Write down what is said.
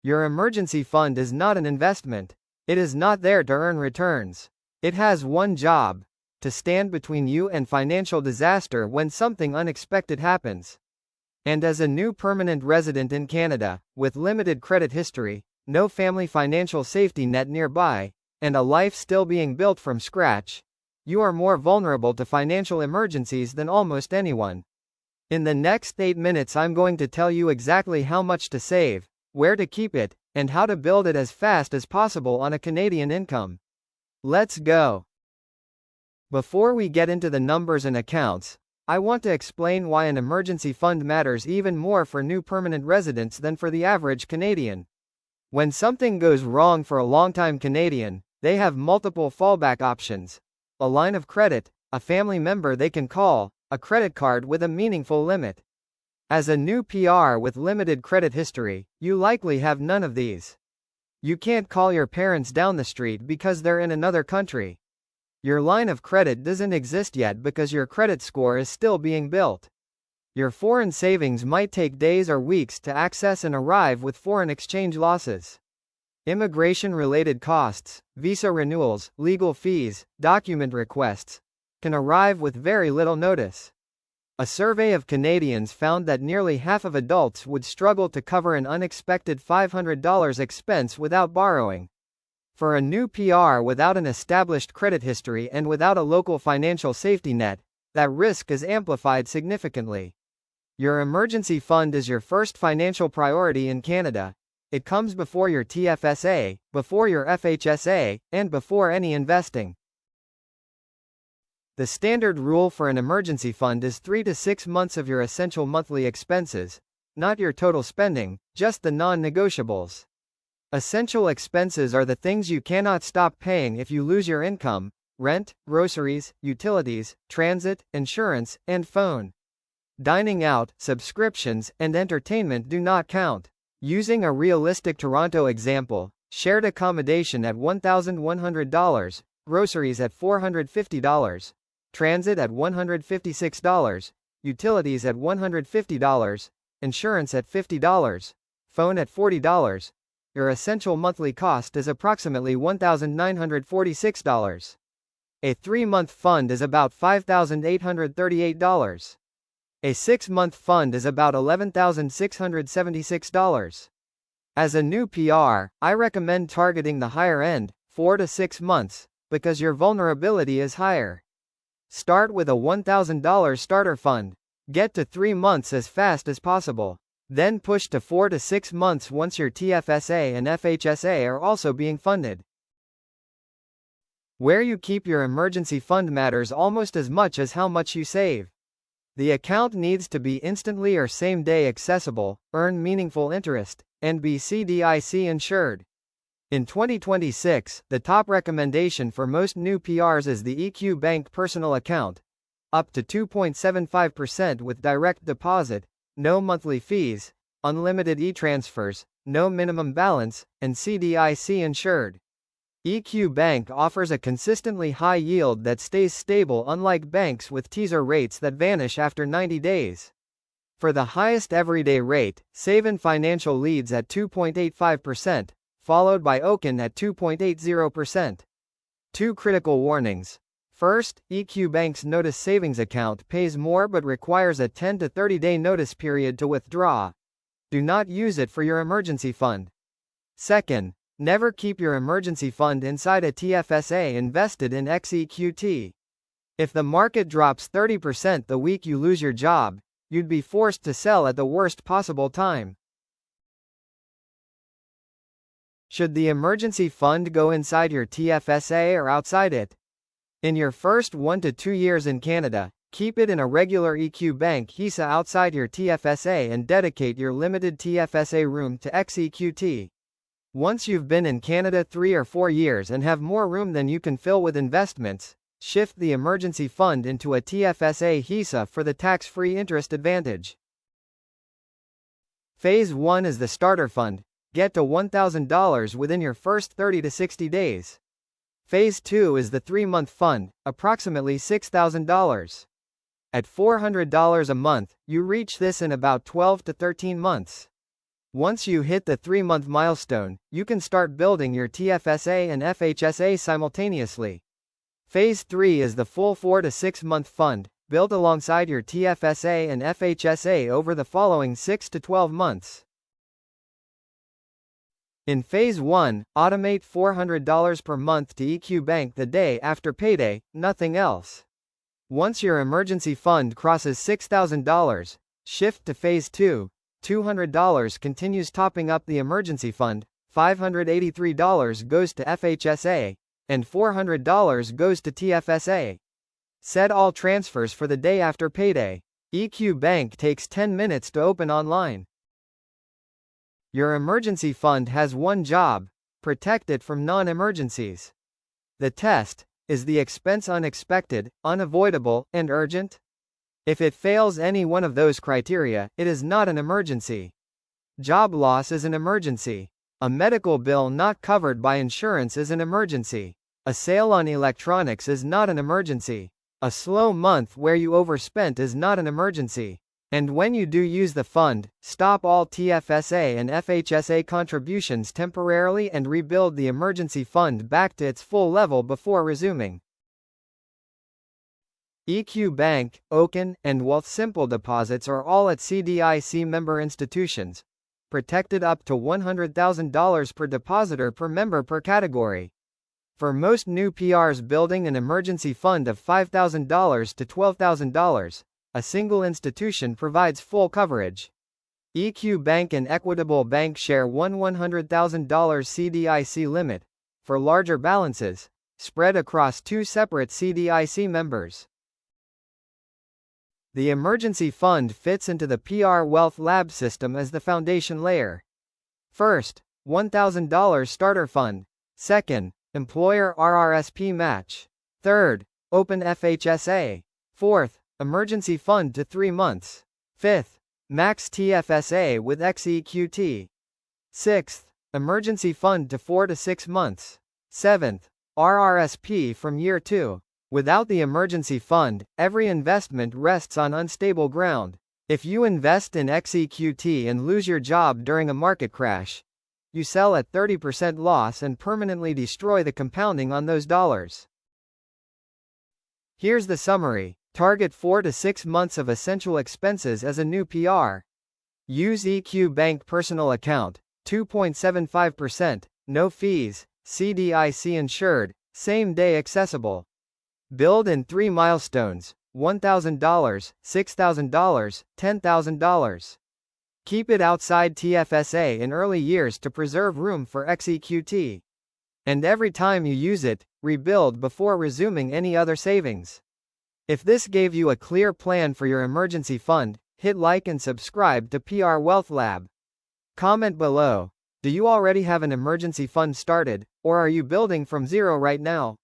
Your emergency fund is not an investment. It is not there to earn returns. It has one job: to stand between you and financial disaster when something unexpected happens. And as a new permanent resident in Canada, with limited credit history, no family financial safety net nearby, and a life still being built from scratch, you are more vulnerable to financial emergencies than almost anyone. In the next 8 minutes, I'm going to tell you exactly how much to save, where to keep it, and how to build it as fast as possible on a Canadian income. Let's go. Before we get into the numbers and accounts, I want to explain why an emergency fund matters even more for new permanent residents than for the average Canadian. When something goes wrong for a long-time Canadian, they have multiple fallback options: a line of credit, a family member they can call, a credit card with a meaningful limit. As a new PR with limited credit history, you likely have none of these. You can't call your parents down the street because they're in another country. Your line of credit doesn't exist yet because your credit score is still being built. Your foreign savings might take days or weeks to access and arrive with foreign exchange losses. Immigration-related costs, visa renewals, legal fees, document requests can arrive with very little notice. A survey of Canadians found that nearly half of adults would struggle to cover an unexpected $500 expense without borrowing. For a new PR without an established credit history and without a local financial safety net, that risk is amplified significantly. Your emergency fund is your first financial priority in Canada. It comes before your TFSA, before your FHSA, and before any investing. The standard rule for an emergency fund is 3 to 6 months of your essential monthly expenses, not your total spending, just the non-negotiables. Essential expenses are the things you cannot stop paying if you lose your income: rent, groceries, utilities, transit, insurance, and phone. Dining out, subscriptions, and entertainment do not count. Using a realistic Toronto example, shared accommodation at $1,100, groceries at $450, transit at $156, utilities at $150, insurance at $50, phone at $40, your essential monthly cost is approximately $1,946. A 3-month fund is about $5,838. A 6-month fund is about $11,676. As a new PR, I recommend targeting the higher end, 4 to 6 months, because your vulnerability is higher. Start with a $1,000 starter fund. Get to 3 months as fast as possible. Then push to 4 to 6 months once your TFSA and FHSA are also being funded. Where you keep your emergency fund matters almost as much as how much you save. The account needs to be instantly or same-day accessible, earn meaningful interest, and be CDIC insured. In 2026, the top recommendation for most new PRs is the EQ Bank personal account. Up to 2.75% with direct deposit, no monthly fees, unlimited e-transfers, no minimum balance, and CDIC insured. EQ Bank offers a consistently high yield that stays stable, unlike banks with teaser rates that vanish after 90 days. For the highest everyday rate, Savin Financial leads at 2.85%, followed by Oaken at 2.80%. 2 critical warnings. First, EQ Bank's Notice Savings account pays more but requires a 10 to 30-day notice period to withdraw. Do not use it for your emergency fund. Second, never keep your emergency fund inside a TFSA invested in XEQT. If the market drops 30% the week you lose your job, you'd be forced to sell at the worst possible time. Should the emergency fund go inside your TFSA or outside it? In your first 1 to 2 years in Canada, keep it in a regular EQ Bank HISA outside your TFSA and dedicate your limited TFSA room to XEQT. Once you've been in Canada 3 or 4 years and have more room than you can fill with investments, shift the emergency fund into a TFSA HISA for the tax-free interest advantage. Phase 1 is the starter fund. Get to $1,000 within your first 30 to 60 days. Phase 2 is the 3-month fund, approximately $6,000. At $400 a month, you reach this in about 12 to 13 months. Once you hit the 3-month milestone, you can start building your TFSA and FHSA simultaneously. Phase 3 is the full 4 to 6 month fund, built alongside your TFSA and FHSA over the following 6 to 12 months. In Phase 1, automate $400 per month to EQ Bank the day after payday, nothing else. Once your emergency fund crosses $6,000, shift to Phase 2. $200 continues topping up the emergency fund, $583 goes to FHSA, and $400 goes to TFSA. Set all transfers for the day after payday. EQ Bank takes 10 minutes to open online. Your emergency fund has one job: protect it from non-emergencies. The test: is the expense unexpected, unavoidable, and urgent? If it fails any one of those criteria, it is not an emergency. Job loss is an emergency. A medical bill not covered by insurance is an emergency. A sale on electronics is not an emergency. A slow month where you overspent is not an emergency. And when you do use the fund, stop all TFSA and FHSA contributions temporarily and rebuild the emergency fund back to its full level before resuming. EQ Bank, Oaken, and Wealthsimple deposits are all at CDIC member institutions, protected up to $100,000 per depositor per member per category. For most new PRs building an emergency fund of $5,000 to $12,000, a single institution provides full coverage. EQ Bank and Equitable Bank share one $100,000 CDIC limit, for larger balances, spread across two separate CDIC members. The emergency fund fits into the PR Wealth Lab system as the foundation layer. First, $1,000 starter fund. Second, employer RRSP match. Third, open FHSA. Fourth, emergency fund to 3 months. Fifth, max TFSA with XEQT. Sixth, emergency fund to 4 to 6 months. Seventh, RRSP from year 2. Without the emergency fund, every investment rests on unstable ground. If you invest in XEQT and lose your job during a market crash, you sell at 30% loss and permanently destroy the compounding on those dollars. Here's the summary. Target 4 to 6 months of essential expenses as a new PR. Use EQ Bank personal account, 2.75%, no fees, CDIC insured, same day accessible. Build in 3 milestones: $1,000, $6,000, $10,000. Keep it outside TFSA in early years to preserve room for XEQT. And every time you use it, rebuild before resuming any other savings. If this gave you a clear plan for your emergency fund, hit like and subscribe to PR Wealth Lab. Comment below. Do you already have an emergency fund started, or are you building from zero right now?